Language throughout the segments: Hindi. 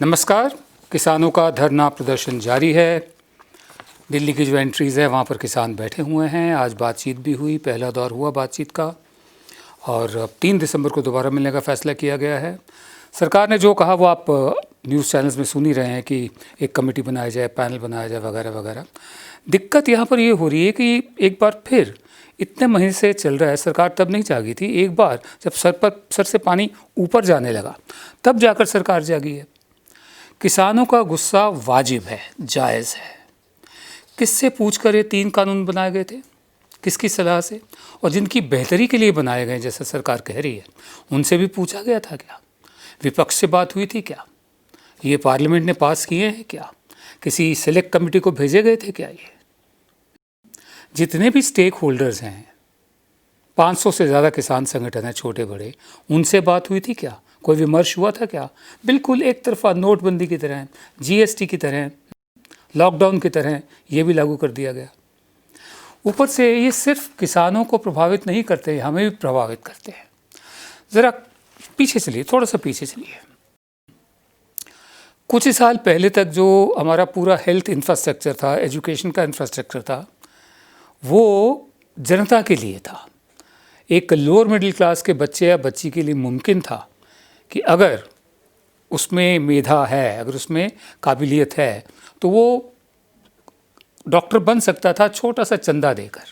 नमस्कार। किसानों का धरना प्रदर्शन जारी है। दिल्ली की जो एंट्रीज़ है वहाँ पर किसान बैठे हुए हैं। आज बातचीत भी हुई, पहला दौर हुआ बातचीत का और अब 3 दिसंबर को दोबारा मिलने का फ़ैसला किया गया है। सरकार ने जो कहा वो आप न्यूज़ चैनल्स में सुन ही रहे हैं कि एक कमेटी बनाया जाए, पैनल बनाया जाए वगैरह वगैरह। दिक्कत यहाँ पर ये हो रही है कि एक बार फिर इतने महीने से चल रहा है, सरकार तब नहीं जागी थी। एक बार जब सर से पानी ऊपर जाने लगा तब जाकर सरकार जागी है। किसानों का गुस्सा वाजिब है, जायज़ है। किससे पूछकर ये 3 कानून बनाए गए थे, किसकी सलाह से? और जिनकी बेहतरी के लिए बनाए गए जैसा सरकार कह रही है, उनसे भी पूछा गया था क्या? विपक्ष से बात हुई थी क्या? ये पार्लियामेंट ने पास किए हैं क्या? किसी सेलेक्ट कमेटी को भेजे गए थे क्या? ये जितने भी स्टेक होल्डर्स हैं, 500 से ज़्यादा किसान संगठन हैं छोटे बड़े, उनसे बात हुई थी क्या? कोई विमर्श हुआ था क्या? बिल्कुल एक तरफा नोटबंदी की तरह, जीएसटी की तरह, लॉकडाउन की तरह ये भी लागू कर दिया गया। ऊपर से ये सिर्फ किसानों को प्रभावित नहीं करते, हमें भी प्रभावित करते हैं। ज़रा पीछे चलिए, थोड़ा सा पीछे चलिए। कुछ ही साल पहले तक जो हमारा पूरा हेल्थ इंफ्रास्ट्रक्चर था, एजुकेशन का इंफ्रास्ट्रक्चर था, वो जनता के लिए था। एक लोअर मिडिल क्लास के बच्चे या बच्ची के लिए मुमकिन था कि अगर उसमें मेधा है, अगर उसमें काबिलियत है, तो वो डॉक्टर बन सकता था। छोटा सा चंदा देकर,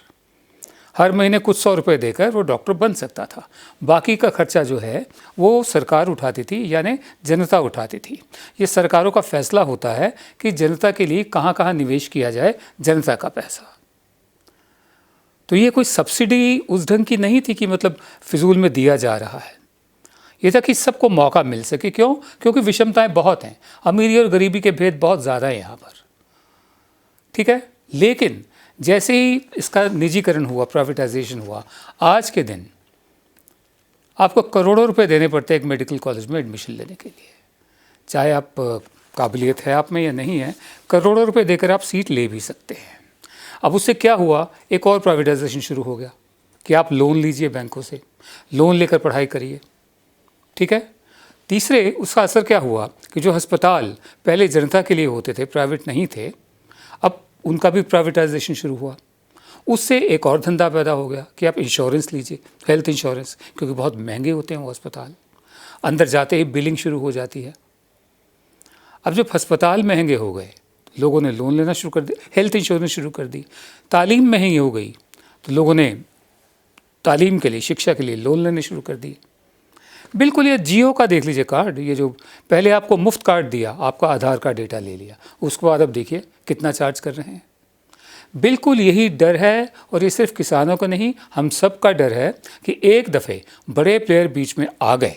हर महीने कुछ 100 रुपये देकर वो डॉक्टर बन सकता था। बाकी का खर्चा जो है वो सरकार उठाती थी, यानी जनता उठाती थी। ये सरकारों का फैसला होता है कि जनता के लिए कहाँ कहाँ निवेश किया जाए, जनता का पैसा। तो ये कोई सब्सिडी उस ढंग की नहीं थी कि मतलब फिजूल में दिया जा रहा है। ये था कि सबको मौका मिल सके। क्यों? क्योंकि विषमताएं बहुत हैं, अमीरी और गरीबी के भेद बहुत ज़्यादा हैं यहाँ पर, ठीक है। लेकिन जैसे ही इसका निजीकरण हुआ, प्राइवेटाइजेशन हुआ, आज के दिन आपको करोड़ों रुपए देने पड़ते हैं एक मेडिकल कॉलेज में एडमिशन लेने के लिए। चाहे आप काबिलियत है आप में या नहीं है, करोड़ों रुपए देकर आप सीट ले भी सकते हैं। अब उससे क्या हुआ, एक और प्राइवेटाइजेशन शुरू हो गया कि आप लोन लीजिए बैंकों से, लोन लेकर पढ़ाई करिए, ठीक है। तीसरे, उसका असर क्या हुआ कि जो अस्पताल पहले जनता के लिए होते थे, प्राइवेट नहीं थे, अब उनका भी प्राइवेटाइजेशन शुरू हुआ। उससे एक और धंधा पैदा हो गया कि आप इंश्योरेंस लीजिए, हेल्थ इंश्योरेंस, क्योंकि बहुत महंगे होते हैं वो अस्पताल। अंदर जाते ही बिलिंग शुरू हो जाती है। अब जब अस्पताल महंगे हो गए, लोगों ने लोन लेना शुरू कर दिया, हेल्थ इंश्योरेंस शुरू कर दी। तालीम महंगी हो गई तो लोगों ने तालीम के लिए, शिक्षा के लिए लोन लेने शुरू कर दिए। बिल्कुल ये जियो का देख लीजिए कार्ड, ये जो पहले आपको मुफ्त कार्ड दिया, आपका आधार का डेटा ले लिया, उसके बाद अब देखिए कितना चार्ज कर रहे हैं। बिल्कुल यही डर है, और ये सिर्फ किसानों का नहीं, हम सब का डर है कि एक दफ़े बड़े प्लेयर बीच में आ गए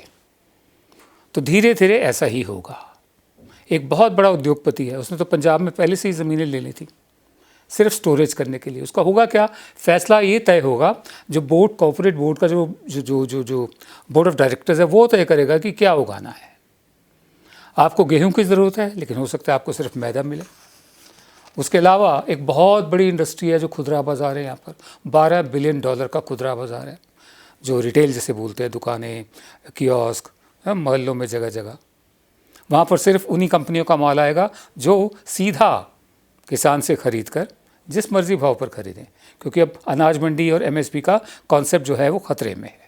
तो धीरे धीरे ऐसा ही होगा। एक बहुत बड़ा उद्योगपति है, उसने तो पंजाब में पहले से ही ज़मीनें ले ली थी सिर्फ स्टोरेज करने के लिए। उसका होगा क्या, फैसला ये तय होगा, जो बोर्ड, कॉर्पोरेट बोर्ड का जो जो जो जो बोर्ड ऑफ डायरेक्टर्स है वो तय करेगा कि क्या उगाना है। आपको गेहूं की ज़रूरत है, लेकिन हो सकता है आपको सिर्फ मैदा मिले। उसके अलावा एक बहुत बड़ी इंडस्ट्री है जो खुदरा बाज़ार है, यहाँ पर $12 बिलियन का खुदरा बाज़ार है, जो रिटेल जैसे बोलते हैं, दुकानें, कियोस्क, मोहल्लों में जगह जगह। वहाँ पर सिर्फ उन्हीं कंपनियों का माल आएगा जो सीधा किसान से ख़रीद कर जिस मर्ज़ी भाव पर ख़रीदें, क्योंकि अब अनाज मंडी और एमएसपी का कॉन्सेप्ट जो है वो ख़तरे में है।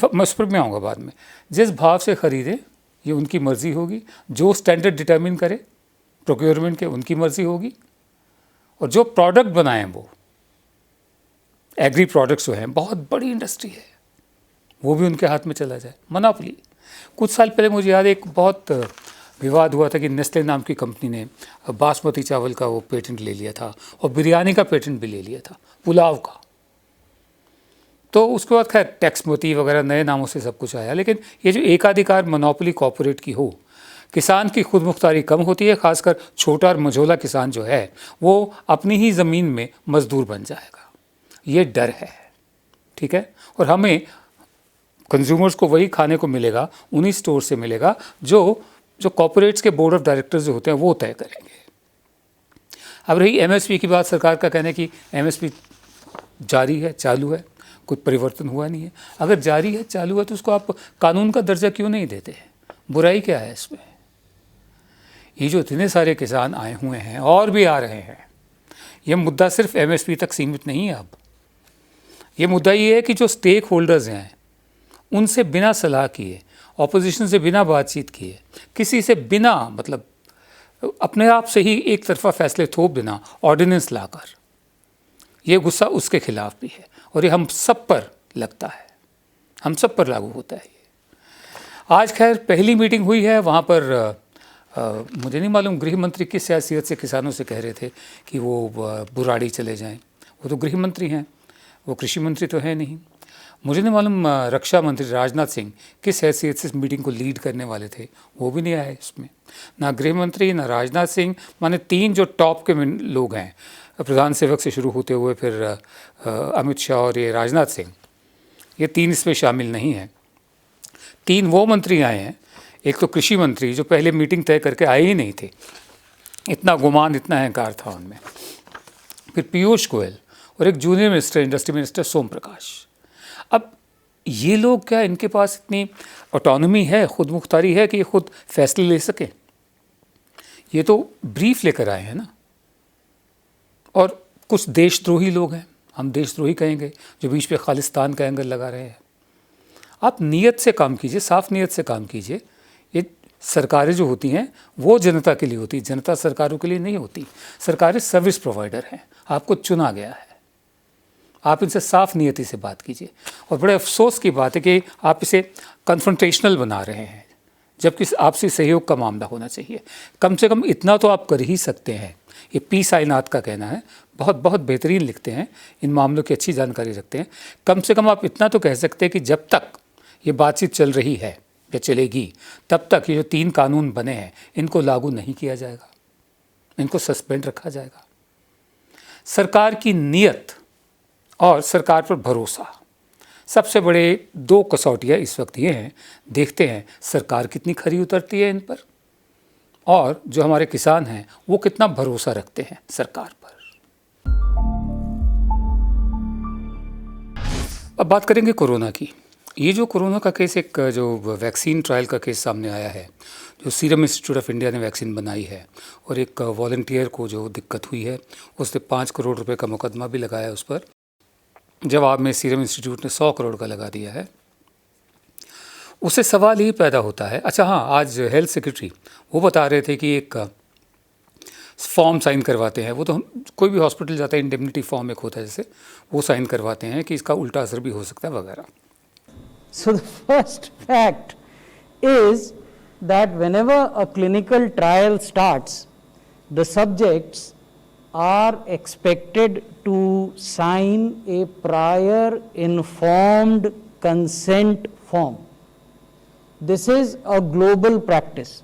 मैं उस पर में आऊँगा बाद में। जिस भाव से ख़रीदें ये उनकी मर्ज़ी होगी, जो स्टैंडर्ड डिटर्मिन करे प्रोक्योरमेंट के उनकी मर्ज़ी होगी, और जो प्रोडक्ट बनाएं वो एग्री प्रोडक्ट्स जो हैं, बहुत बड़ी इंडस्ट्री है, वो भी उनके हाथ में चला जाए, मोनोपोली। कुछ साल पहले मुझे याद है एक बहुत विवाद हुआ था कि नेस्ले नाम की कंपनी ने बासमती चावल का वो पेटेंट ले लिया था और बिरयानी का पेटेंट भी ले लिया था, पुलाव का। तो उसके बाद खैर टैक्समती वगैरह नए नामों से सब कुछ आया। लेकिन ये जो एकाधिकार मोनोपोली कॉर्पोरेट की हो, किसान की खुद मुख्तारी कम होती है, खासकर छोटा और मझोला किसान जो है वो अपनी ही ज़मीन में मजदूर बन जाएगा। ये डर है, ठीक है। और हमें कंज्यूमर्स को वही खाने को मिलेगा, उन्हीं स्टोर से मिलेगा जो कॉर्पोरेट्स के बोर्ड ऑफ डायरेक्टर्स जो होते हैं वो तय करेंगे। अब रही एमएसपी की बात, सरकार का कहना है कि एमएसपी जारी है, चालू है, कोई परिवर्तन हुआ नहीं है। अगर जारी है, चालू है, तो उसको आप कानून का दर्जा क्यों नहीं देते हैं? बुराई क्या है इसमें? ये जो इतने सारे किसान आए हुए हैं और भी आ रहे हैं, ये मुद्दा सिर्फ एमएसपी तक सीमित नहीं है। अब ये मुद्दा ये है कि जो स्टेक होल्डर्स हैं उनसे बिना सलाह किए, ऑपोजिशन से बिना बातचीत किए, किसी से बिना मतलब अपने आप से ही एक तरफा फैसले थोप देना, ऑर्डिनेंस लाकर, ये गुस्सा उसके खिलाफ भी है और ये हम सब पर लगता है, हम सब पर लागू होता है। ये आज खैर पहली मीटिंग हुई है, वहाँ पर मुझे नहीं मालूम गृह मंत्री किस हैसियत से किसानों से कह रहे थे कि वो बुराड़ी चले जाएं। वो तो गृह मंत्री हैं, वो कृषि मंत्री तो है नहीं। मुझे नहीं मालूम रक्षा मंत्री राजनाथ सिंह किस हैसियत से इस मीटिंग को लीड करने वाले थे, वो भी नहीं आए इसमें। ना गृह मंत्री, ना राजनाथ सिंह, माने तीन जो टॉप के लोग हैं, प्रधान सेवक से शुरू होते हुए फिर अमित शाह और ये राजनाथ सिंह, ये तीन इसमें शामिल नहीं हैं। तीन वो मंत्री आए हैं, एक तो कृषि मंत्री जो पहले मीटिंग तय करके आए ही नहीं थे, इतना गुमान, इतना अहंकार था उनमें। फिर पीयूष गोयल और एक जूनियर मिनिस्टर, इंडस्ट्री मिनिस्टर सोम प्रकाश। अब ये लोग क्या, इनके पास इतनी ऑटोनॉमी है, खुद मुख्तारी है कि ये खुद फैसले ले सकें? ये तो ब्रीफ लेकर आए हैं ना। और कुछ देशद्रोही लोग हैं, हम देशद्रोही कहेंगे, जो बीच पे खालिस्तान का एंगल लगा रहे हैं। आप नीयत से काम कीजिए, साफ नीयत से काम कीजिए। ये सरकारें जो होती हैं वो जनता के लिए होती, जनता सरकारों के लिए नहीं होती। सरकारें सर्विस प्रोवाइडर हैं, आपको चुना गया है, आप इनसे साफ नीयती से बात कीजिए। और बड़े अफसोस की बात है कि आप इसे कन्फ्रंटेशनल बना रहे हैं, जबकि आपसी सहयोग का मामला होना चाहिए। कम से कम इतना तो आप कर ही सकते हैं। ये पी साईनाथ का कहना है, बहुत बहुत बेहतरीन लिखते हैं, इन मामलों की अच्छी जानकारी रखते हैं। कम से कम आप इतना तो कह सकते हैं कि जब तक ये बातचीत चल रही है या चलेगी, तब तक ये जो 3 कानून बने हैं इनको लागू नहीं किया जाएगा, इनको सस्पेंड रखा जाएगा। सरकार की नीयत और सरकार पर भरोसा, सबसे बड़े 2 कसौटियाँ इस वक्त ये हैं। देखते हैं सरकार कितनी खरी उतरती है इन पर, और जो हमारे किसान हैं वो कितना भरोसा रखते हैं सरकार पर। अब बात करेंगे कोरोना की। ये जो कोरोना का केस, एक जो वैक्सीन ट्रायल का केस सामने आया है, जो सीरम इंस्टीट्यूट ऑफ इंडिया ने वैक्सीन बनाई है, और एक वॉलंटियर को जो दिक्कत हुई है, उसने 5 करोड़ रुपए का मुकदमा भी लगाया उस पर। जवाब में सीरम इंस्टीट्यूट ने 100 करोड़ का लगा दिया है। उससे सवाल ये पैदा होता है, अच्छा हाँ, आज हेल्थ सेक्रेटरी वो बता रहे थे कि एक फॉर्म साइन करवाते हैं, वो तो हम कोई भी हॉस्पिटल जाता है, इंडेमनिटी फॉर्म एक होता है जैसे, वो साइन करवाते हैं कि इसका उल्टा असर भी हो सकता है वगैरह। So the first fact is that whenever a clinical trial starts, the subjects are expected to sign a prior informed consent form. This is a global practice.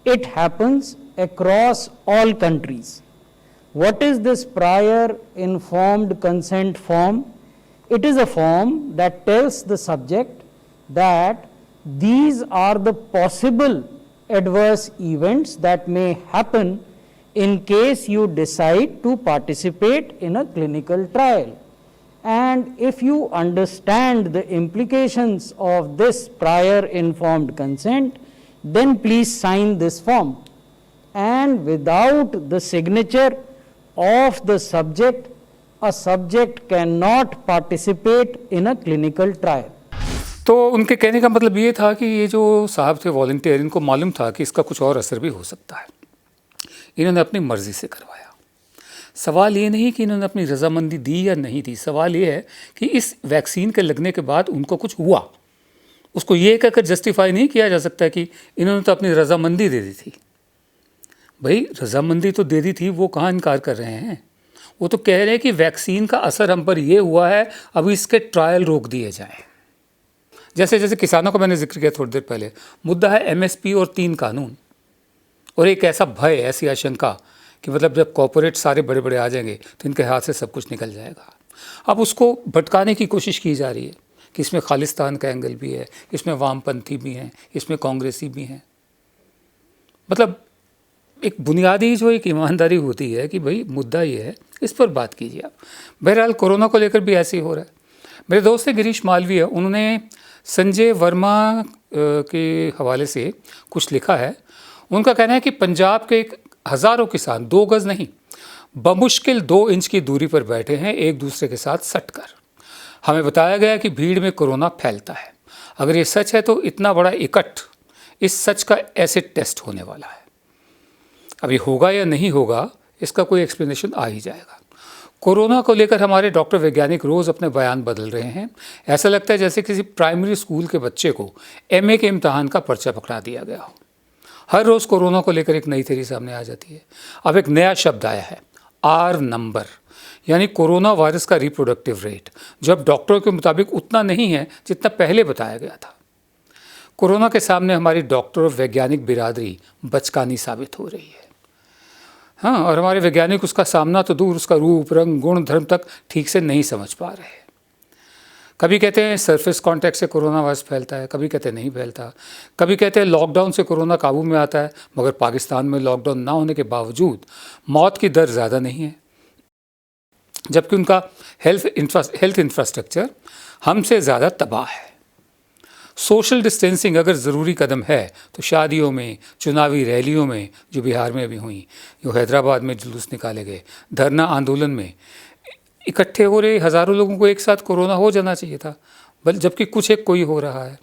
It happens across all countries. What is this prior informed consent form? It is a form that tells the subject that these are the possible adverse events that may happen in case you decide to participate in a clinical trial. And if you understand the implications of this prior informed consent, then please sign this form. And without the signature of the subject, a subject cannot participate in a clinical trial. तो उनके कहने का मतलब ये था कि ये जो साहब थे वॉलंटियर, इनको मालूम था कि इसका कुछ और असर भी हो सकता है, इन्होंने अपनी मर्जी से करवाया। सवाल ये नहीं कि इन्होंने अपनी रजामंदी दी या नहीं दी, सवाल ये है कि इस वैक्सीन के लगने के बाद उनको कुछ हुआ, उसको ये कहकर जस्टिफाई नहीं किया जा सकता कि इन्होंने तो अपनी रजामंदी दे दी थी। भाई रजामंदी तो दे दी थी, वो कहाँ इनकार कर रहे हैं? वो तो कह रहे हैं कि वैक्सीन का असर हम पर ये हुआ है, अभी इसके ट्रायल रोक दिए जाएं। जैसे जैसे किसानों का मैंने जिक्र किया थोड़ी देर पहले, मुद्दा है एमएसपी और 3 कानून, और एक ऐसा भय, ऐसी आशंका कि मतलब जब कॉर्पोरेट सारे बड़े बड़े आ जाएंगे तो इनके हाथ से सब कुछ निकल जाएगा। अब उसको भटकाने की कोशिश की जा रही है कि इसमें खालिस्तान का एंगल भी है, इसमें वामपंथी भी हैं, इसमें कांग्रेसी भी हैं। मतलब एक बुनियादी जो एक ईमानदारी होती है कि भाई मुद्दा ये है, इस पर बात कीजिए आप। बहरहाल कोरोना को लेकर भी ऐसे ही हो रहा है। मेरे दोस्त है गिरीश मालवीय, उन्होंने संजय वर्मा के हवाले से कुछ लिखा है, उनका कहना है कि पंजाब के हज़ारों किसान 2 गज़ नहीं बमुश्किल 2 इंच की दूरी पर बैठे हैं एक दूसरे के साथ सटकर। हमें बताया गया कि भीड़ में कोरोना फैलता है। अगर ये सच है तो इतना बड़ा इकट्ठ, इस सच का एसिड टेस्ट होने वाला है। अब ये होगा या नहीं होगा इसका कोई एक्सप्लेनेशन आ ही जाएगा। कोरोना को लेकर हमारे डॉक्टर वैज्ञानिक रोज़ अपने बयान बदल रहे हैं। ऐसा लगता है जैसे किसी प्राइमरी स्कूल के बच्चे को एमए के इम्तहान का पर्चा पकड़ा दिया गया हो। हर रोज़ कोरोना को लेकर एक नई थ्योरी सामने आ जाती है। अब एक नया शब्द आया है, आर नंबर, यानी कोरोना वायरस का रिप्रोडक्टिव रेट, जो अब डॉक्टरों के मुताबिक उतना नहीं है जितना पहले बताया गया था। कोरोना के सामने हमारी डॉक्टर और वैज्ञानिक बिरादरी बचकानी साबित हो रही है। हाँ, और हमारे वैज्ञानिक उसका सामना तो दूर, उसका रूप रंग गुण धर्म तक ठीक से नहीं समझ पा रहे। कभी कहते हैं सरफेस कांटेक्ट से कोरोना वायरस फैलता है, कभी कहते हैं नहीं फैलता, कभी कहते हैं लॉकडाउन से कोरोना काबू में आता है, मगर पाकिस्तान में लॉकडाउन ना होने के बावजूद मौत की दर ज़्यादा नहीं है, जबकि उनका हेल्थ इंफ्रास्ट्रक्चर हमसे ज़्यादा तबाह है। सोशल डिस्टेंसिंग अगर ज़रूरी कदम है तो शादियों में, चुनावी रैलियों में, जो बिहार में अभी हुई, जो हैदराबाद में जुलूस निकाले गए, धरना आंदोलन में इकट्ठे हो रहे हज़ारों लोगों को एक साथ कोरोना हो जाना चाहिए था, जबकि कुछ एक कोई हो रहा है।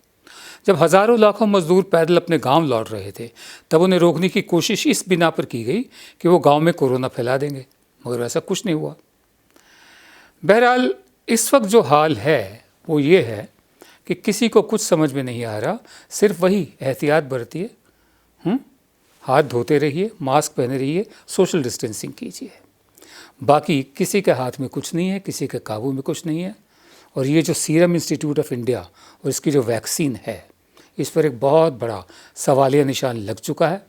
जब हज़ारों लाखों मजदूर पैदल अपने गांव लौट रहे थे तब उन्हें रोकने की कोशिश इस बिना पर की गई कि वो गांव में कोरोना फैला देंगे, मगर ऐसा कुछ नहीं हुआ। बहरहाल इस वक्त जो हाल है वो ये है कि किसी को कुछ समझ में नहीं आ रहा, सिर्फ वही एहतियात बरतिए, हाथ धोते रहिए, मास्क पहने रहिए, सोशल डिस्टेंसिंग कीजिए। बाकी किसी के हाथ में कुछ नहीं है, किसी के काबू में कुछ नहीं है। और ये जो सीरम इंस्टीट्यूट ऑफ इंडिया और इसकी जो वैक्सीन है, इस पर एक बहुत बड़ा सवालिया निशान लग चुका है।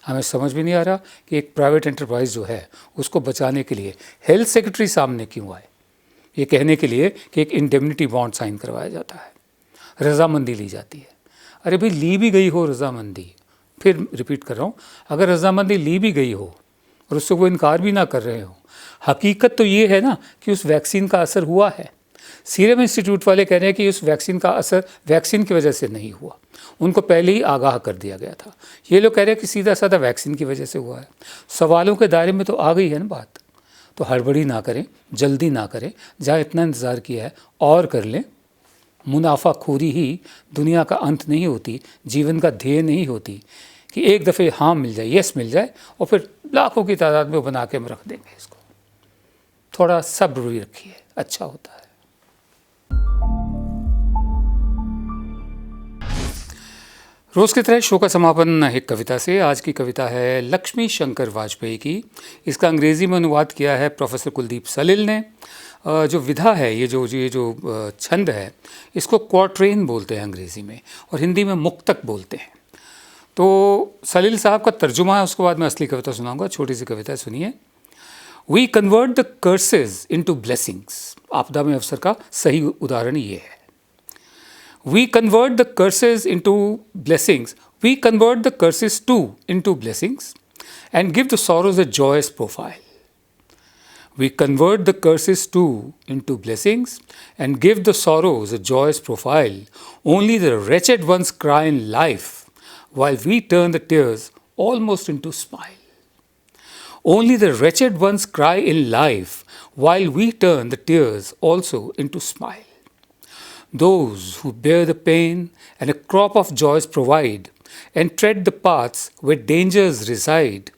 हमें समझ में नहीं आ रहा कि एक प्राइवेट एंटरप्राइज जो है उसको बचाने के लिए हेल्थ सेक्रेटरी सामने क्यों आए, ये कहने के लिए कि एक इंडेमनिटी बॉन्ड साइन करवाया जाता है, रजामंदी ली जाती है। अरे भाई, ली भी गई हो रजामंदी, फिर रिपीट कर रहा हूँ, अगर रजामंदी ली भी गई हो और उससे वो इनकार भी ना कर रहे हो, हकीकत तो ये है ना कि उस वैक्सीन का असर हुआ है। सीरम इंस्टीट्यूट वाले कह रहे हैं कि उस वैक्सीन का असर वैक्सीन की वजह से नहीं हुआ, उनको पहले ही आगाह कर दिया गया था। ये लोग कह रहे हैं कि सीधा साधा वैक्सीन की वजह से हुआ है। सवालों के दायरे में तो आ गई है ना बात, तो हड़बड़ी ना करें, जल्दी ना करें, जहाँ इतना इंतज़ार किया है और कर लें। मुनाफाखोरी ही दुनिया का अंत नहीं होती, जीवन का ध्येय नहीं होती कि एक दफ़े हाँ मिल जाए, यस मिल जाए और फिर लाखों की तादाद में बना के हम रख देंगे इसको। थोड़ा सब्र भी रखिए, अच्छा होता है। रोज़ की तरह शो का समापन एक कविता से। आज की कविता है लक्ष्मी शंकर वाजपेयी की। इसका अंग्रेज़ी में अनुवाद किया है प्रोफेसर कुलदीप सलिल ने। जो विधा है, ये जो छंद है, इसको क्वार्ट्रेन बोलते हैं अंग्रेज़ी में, और हिंदी में मुक्तक बोलते हैं। तो सलिल साहब का तर्जुमा है, उसके बाद मैं असली कविता सुनाऊंगा। छोटी सी कविता सुनिए। We convert the curses into blessings. आपदा में अवसर का सही उदाहरण ये है। We convert the curses into blessings, we convert the curses to into blessings and give the sorrows a joyous profile. We convert the curses too into blessings and give the sorrows a joyous profile. Only the wretched ones cry in life, while we turn the tears almost into smile. Only the wretched ones cry in life, while we turn the tears also into smile. Those who bear the pain and a crop of joys provide, and tread the paths where dangers reside.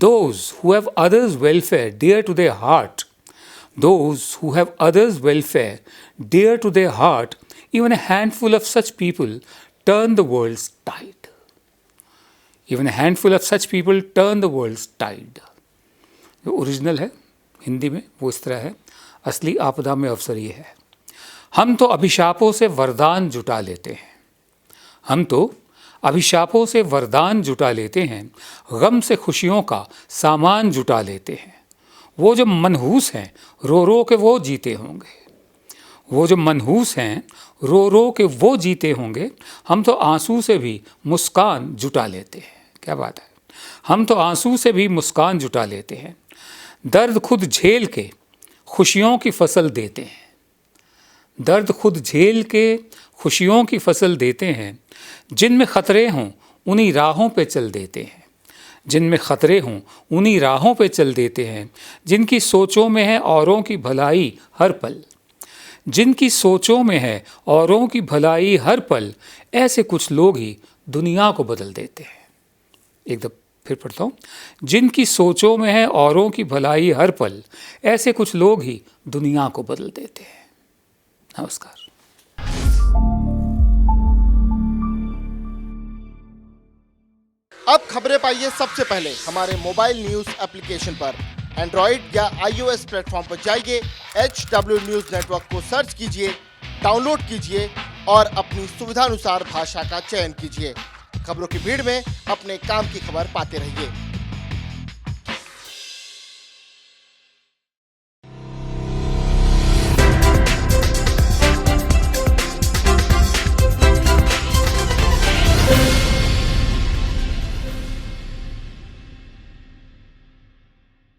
Those who have others' welfare dear to their heart, those who have others' welfare dear to their heart, even a handful of such people turn the world's tide. Even a handful of such people turn the world's tide. जो ओरिजिनल है हिंदी में वो इस तरह है। असली आपदा में अवसर ये है। हम तो अभिशापों से वरदान जुटा लेते हैं, हम तो अभिशापों से वरदान जुटा लेते हैं, गम से खुशियों का सामान जुटा लेते हैं। वो जो मनहूस हैं रो रो के वो जीते होंगे, वो जो मनहूस हैं रो रो के वो जीते होंगे। हम तो आंसू से भी मुस्कान जुटा लेते हैं। क्या बात है, हम तो आंसू से भी मुस्कान जुटा लेते हैं। दर्द खुद झेल के खुशियों की फसल देते हैं, दर्द खुद झेल के खुशियों की फसल देते हैं। जिनमें ख़तरे हों उन्हीं राहों पे चल देते हैं, जिनमें खतरे हों उन्हीं राहों पे चल देते हैं, जिनकी सोचों में है औरों की भलाई हर पल। जिनकी सोचों में है औरों की भलाई हर पल, ऐसे कुछ लोग ही दुनिया को बदल देते हैं। एक दफा फिर पढ़ता हूँ। जिनकी सोचों में है औरों की भलाई हर पल, ऐसे कुछ लोग ही दुनिया को बदल देते हैं। नमस्कार। अब खबरें पाइए सबसे पहले हमारे मोबाइल न्यूज एप्लीकेशन पर। एंड्रॉइड या iOS प्लेटफॉर्म पर जाइए, HW न्यूज नेटवर्क को सर्च कीजिए, डाउनलोड कीजिए और अपनी सुविधानुसार भाषा का चयन कीजिए। खबरों की भीड़ में अपने काम की खबर पाते रहिए।